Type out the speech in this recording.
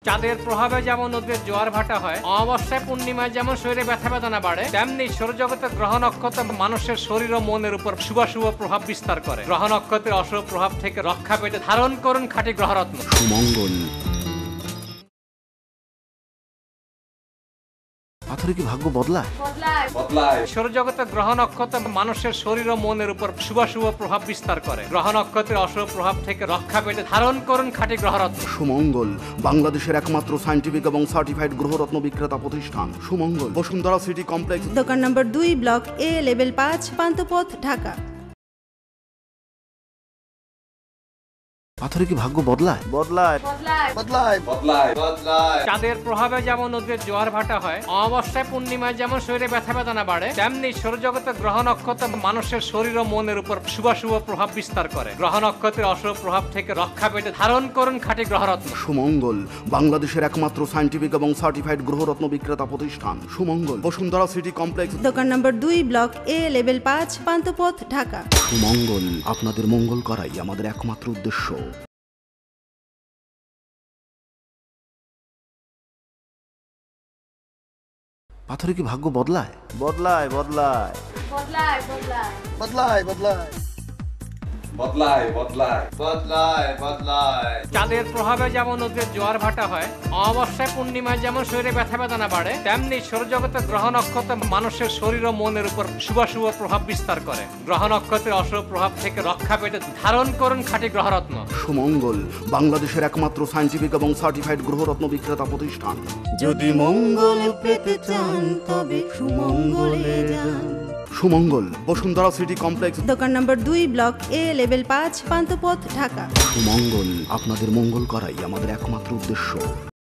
চাঁদের প্রভাবে যেমন নদীর জোয়ার ভাটা হয়, অমাবস্যায় পূর্ণিমায় যেমন শরীরে ব্যথা বেদনা বাড়ে, তেমনি সৌরজগতের গ্রহ নক্ষত্র মানুষের শরীর ও মনের উপর শুভাশুভ প্রভাব বিস্তার করে। গ্রহ নক্ষত্রের অশুভ প্রভাব থেকে রক্ষা পেতে ধারণ করুন খাঁটি গ্রহরত্ন সুমঙ্গল। পাথরে কি ভাগ্য বদলায়? সৌরজগতের গ্রহ নক্ষত্র মানুষের শরীর ও মনের উপর শুভাশুভ প্রভাব বিস্তার করে। গ্রহ নক্ষত্রের অশুভ প্রভাব থেকে রক্ষা পেতে ধারণ করুন খাঁটি গ্রহরত্ন সুমঙ্গল, বাংলাদেশের একমাত্র সায়েন্টিফিক এবং সার্টিফাইড গ্রহরত্ন বিক্রেতা প্রতিষ্ঠান সুমঙ্গল, বসুন্ধরা সিটি কমপ্লেক্স, দোকান number 2, block A, level 5, Panthapath, Dhaka. পাথরে কি ভাগ্য বদলায়? চাঁদের প্রভাবে যেমন নদীর জোয়ার ভাটা হয়, অমাবস্যায় পূর্ণিমায় যেমন শরীরে ব্যথা বেদনা বাড়ে, তেমনি সৌরজগতের গ্রহ নক্ষত্র মানুষের শরীর ও মনের উপর শুভাশুভ প্রভাব বিস্তার করে। গ্রহ নক্ষত্রের অশুভ প্রভাব থেকে রক্ষা পেতে ধারণ করুন খাঁটি গ্রহরত্ন সুমঙ্গল, বাংলাদেশের একমাত্র সায়েন্টিফিক এবং সার্টিফাইড গ্রহরত্ন বিক্রেতা প্রতিষ্ঠান সুমঙ্গল, বসুন্ধরা সিটি কমপ্লেক্স, দোকান number 2, block A, level 5, Panthapath, Dhaka. Sumangal, আপনাদের মঙ্গল করাই আমাদের একমাত্র উদ্দেশ্য। পাথরে কি ভাগ্য বদলায়? চাঁদের প্রভাবে যেমন নদীর জোয়ার ভাটা হয়, অমাবস্যায় পূর্ণিমায় যেমন শরীরে ব্যথা বেদনা বাড়ে, তেমনি সৌরজগতের গ্রহ নক্ষত্র মানুষের শরীর ও মনের উপর শুভাশুভ প্রভাব বিস্তার করে। গ্রহ নক্ষত্রের অশুভ প্রভাব থেকে রক্ষা পেতে ধারণ করুন খাঁটি গ্রহরত্ন সুমঙ্গল, বাংলাদেশের একমাত্র সায়েন্টিফিক এবং সার্টিফাইড গ্রহরত্ন বিক্রেতা প্রতিষ্ঠান। যদি মঙ্গল পেতে চান তবে সুমঙ্গলে যান। সুমঙ্গল, বসুন্ধরা সিটি কমপ্লেক্স, দোকান number 2, block A, level 5, Panthapath, Dhaka. Sumangal, আপনাদের মঙ্গল করাই আমাদের একমাত্র উদ্দেশ্য।